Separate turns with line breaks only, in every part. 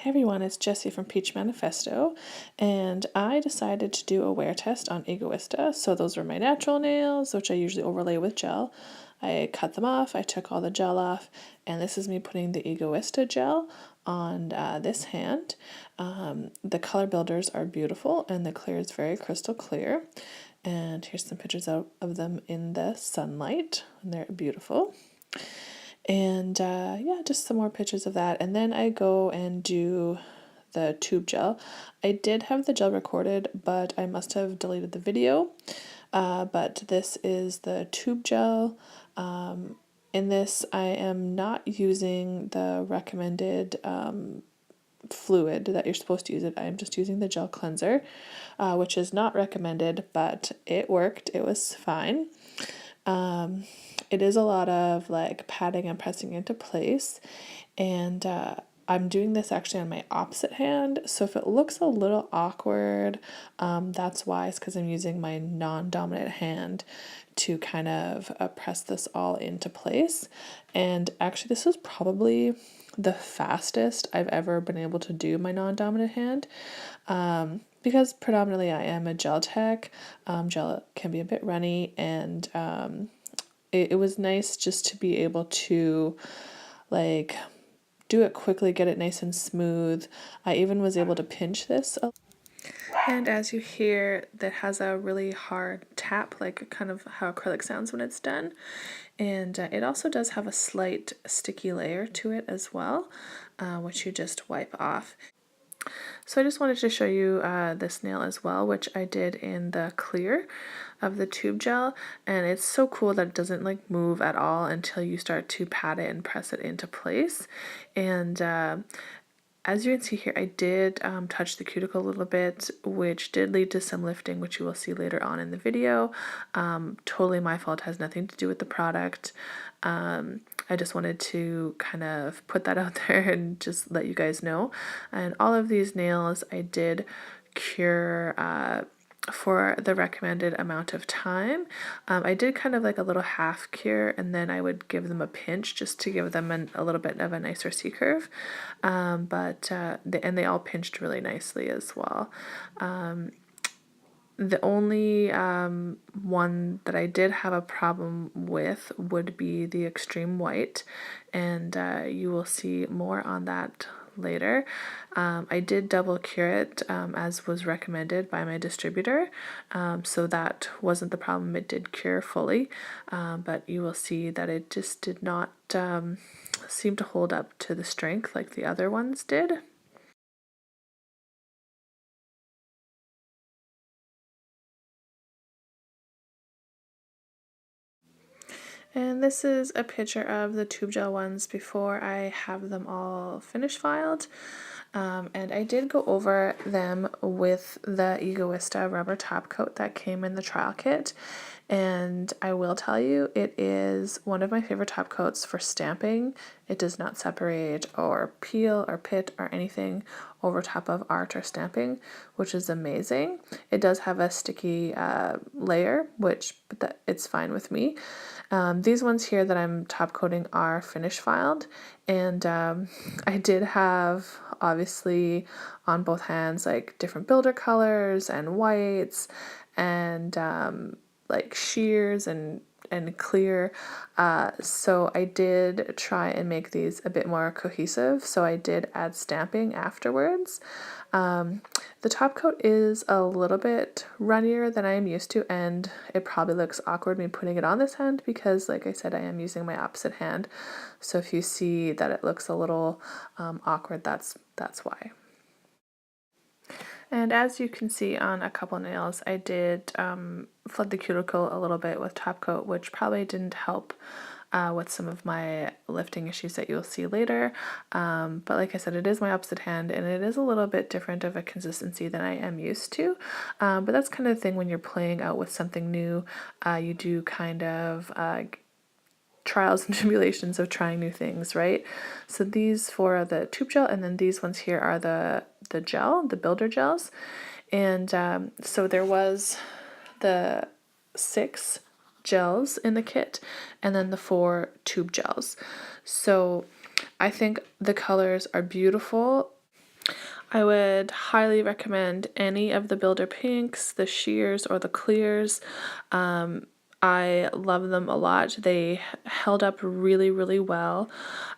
Hey everyone, it's Jessie from Peach Manifesto, and I decided to do a wear test on Egoista. So those were my natural nails, which I usually overlay with gel. I cut them off, I took all the gel off, and this is me putting the Egoista gel on this hand. The color builders are beautiful, and the clear is very crystal clear. And here's some pictures of them in the sunlight, and they're beautiful. And yeah, just some more pictures of that. And then I go and do the tube gel. I did have the gel recorded, but I must have deleted the video. But this is the tube gel. In this, I am not using the recommended fluid that you're supposed to use it. I'm just using the gel cleanser, which is not recommended, but it worked. It was fine. It is a lot of like patting and pressing into place, and I'm doing this actually on my opposite hand, so if it looks a little awkward, that's why. It's because I'm using my non-dominant hand to kind of press this all into place. And actually this is probably the fastest I've ever been able to do my non-dominant hand, because predominantly I am a gel tech. Gel can be a bit runny, and it was nice just to be able to like do it quickly, get it nice and smooth. I even was able to pinch this. And as you hear, that has a really hard tap, like kind of how acrylic sounds when it's done. And it also does have a slight sticky layer to it as well, which you just wipe off. So I just wanted to show you this nail as well, which I did in the clear of the tube gel, and it's so cool that it doesn't like move at all until you start to pat it and press it into place. And as you can see here, I did touch the cuticle a little bit, which did lead to some lifting, which you will see later on in the video. Totally my fault, has nothing to do with the product. I just wanted to kind of put that out there and just let you guys know. And all of these nails I did cure for the recommended amount of time. I did kind of like a little half cure, and then I would give them a pinch just to give them a little bit of a nicer C-curve. And they all pinched really nicely as well. The only one that I did have a problem with would be the extreme white, and you will see more on that later. I did double cure it as was recommended by my distributor, so that wasn't the problem. It did cure fully, but you will see that it just did not seem to hold up to the strength like the other ones did. And this is a picture of the tube gel ones before I have them all finish filed. And I did go over them with the Egoista rubber top coat that came in the trial kit. And I will tell you, it is one of my favorite top coats for stamping. It does not separate or peel or pit or anything over top of art or stamping, which is amazing. It does have a sticky layer, but it's fine with me. These ones here that I'm top coating are finish filed, and I did have obviously on both hands like different builder colors and whites and like sheers and clear, so I did try and make these a bit more cohesive, so I did add stamping afterwards. The top coat is a little bit runnier than I am used to, and it probably looks awkward me putting it on this hand because, like I said, I am using my opposite hand, so if you see that it looks a little awkward, that's why. And as you can see on a couple nails, I did flood the cuticle a little bit with top coat, which probably didn't help with some of my lifting issues that you'll see later. But like I said, it is my opposite hand, and it is a little bit different of a consistency than I am used to. But that's kind of the thing when you're playing out with something new. You do kind of trials and tribulations of trying new things, right? So these four are the tube gel, and then these ones here are the gel, the builder gels. And so there was the 6 gels in the kit, and then the 4 tube gels. So I think the colors are beautiful. I would highly recommend any of the Builder Pinks, the sheers, or the clears. I love them a lot. They held up really, really well.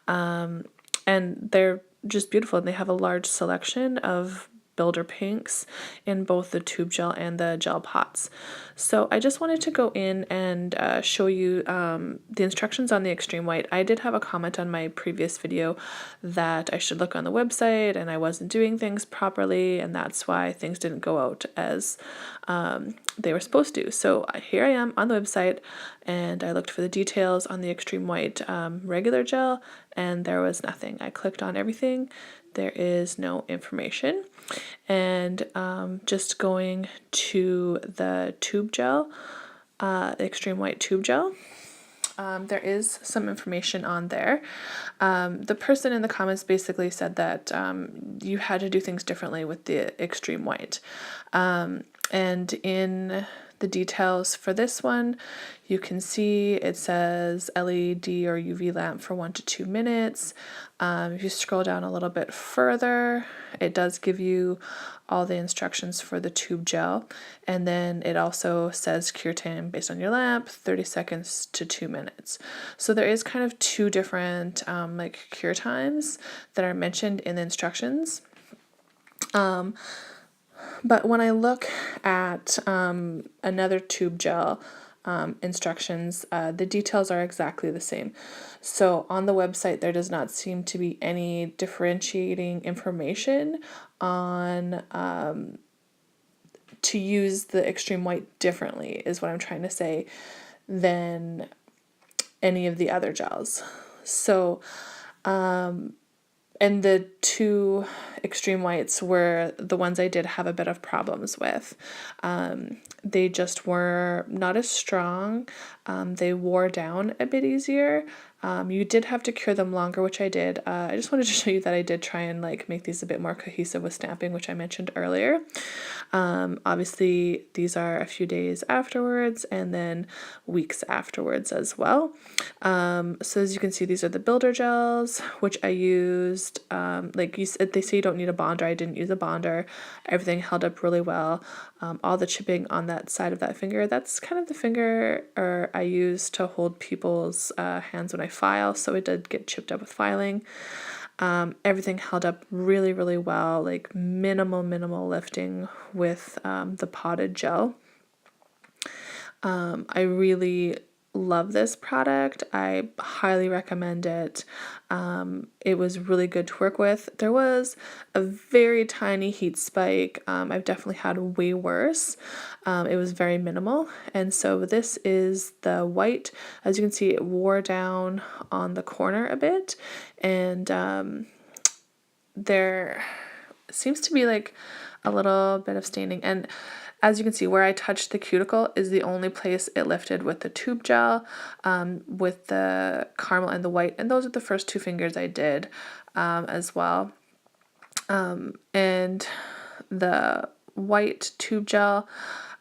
And they're just beautiful. And they have a large selection of Builder Pinks in both the tube gel and the gel pots. So I just wanted to go in and show you the instructions on the Extreme White. I did have a comment on my previous video that I should look on the website and I wasn't doing things properly, and that's why things didn't go out as they were supposed to. So here I am on the website, and I looked for the details on the Extreme White regular gel, and there was nothing. I clicked on everything. There is no information. And just going to the tube gel, Extreme White tube gel, there is some information on there. The person in the comments basically said that you had to do things differently with the Extreme White. And in the details for this one, you can see it says LED or UV lamp for 1 to 2 minutes. If you scroll down a little bit further, it does give you all the instructions for the tube gel. And then it also says cure time based on your lamp, 30 seconds to 2 minutes. So there is kind of 2 different like cure times that are mentioned in the instructions. But when I look at another tube gel instructions, the details are exactly the same. So on the website, there does not seem to be any differentiating information on to use the Extreme White differently, is what I'm trying to say, than any of the other gels. So and the 2 Extreme Whites were the ones I did have a bit of problems with. They just were not as strong. They wore down a bit easier. You did have to cure them longer, which I did. I just wanted to show you that I did try and like make these a bit more cohesive with stamping, which I mentioned earlier. Obviously, these are a few days afterwards and then weeks afterwards as well. So as you can see, these are the builder gels, which I used. Like you said, they say you don't need a bonder. I didn't use a bonder. Everything held up really well. All the chipping on that side of that finger, that's kind of the finger I use to hold people's hands when I file, so it did get chipped up with filing. Everything held up really, really well, like minimal lifting with the potted gel. I really love this product. I highly recommend it. It was really good to work with. There was a very tiny heat spike. I've definitely had way worse. It was very minimal. And so this is the white. As you can see, it wore down on the corner a bit. And there seems to be like a little bit of staining. And as you can see, where I touched the cuticle is the only place it lifted with the tube gel, with the Carmel and the white. And those are the first 2 fingers I did as well. And the white tube gel,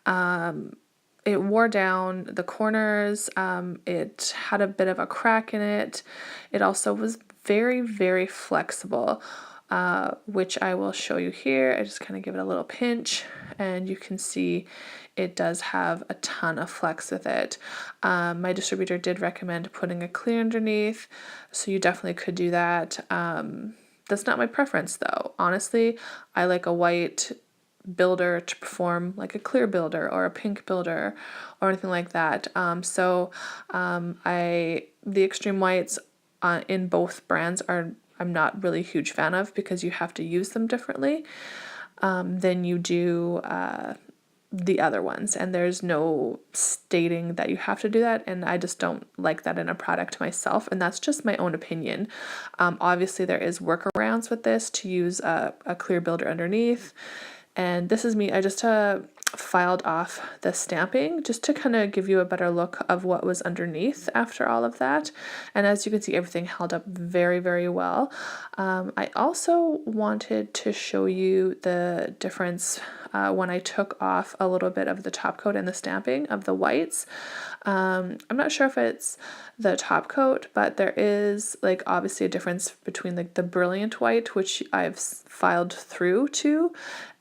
it wore down the corners. It had a bit of a crack in it. It also was very, very flexible. Which I will show you here. I just kind of give it a little pinch and you can see it does have a ton of flex with it. My distributor did recommend putting a clear underneath, so you definitely could do that. That's not my preference though. Honestly, I like a white builder to perform like a clear builder or a pink builder or anything like that. The Extreme Whites in both brands I'm not really a huge fan of, because you have to use them differently than you do the other ones, and there's no stating that you have to do that, and I just don't like that in a product myself, and that's just my own opinion. Obviously there is workarounds with this to use a clear builder underneath, and this is me. I just filed off the stamping just to kind of give you a better look of what was underneath after all of that. And as you can see, everything held up very, very well. I also wanted to show you the difference when I took off a little bit of the top coat and the stamping of the whites. I'm not sure if it's the top coat, but there is like obviously a difference between like the brilliant white, which I've filed through to,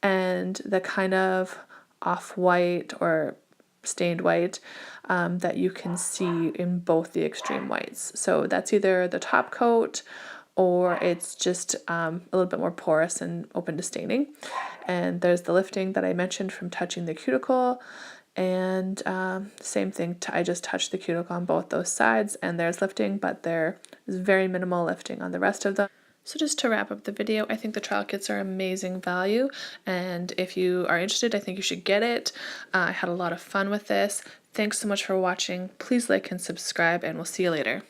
and the kind of off-white or stained white that you can see in both the extreme whites. So that's either the top coat or it's just a little bit more porous and open to staining. And there's the lifting that I mentioned from touching the cuticle, and same thing, I just touched the cuticle on both those sides and there's lifting, but there is very minimal lifting on the rest of them. So just to wrap up the video, I think the trial kits are amazing value, and if you are interested, I think you should get it. I had a lot of fun with this. Thanks so much for watching. Please like and subscribe, and we'll see you later.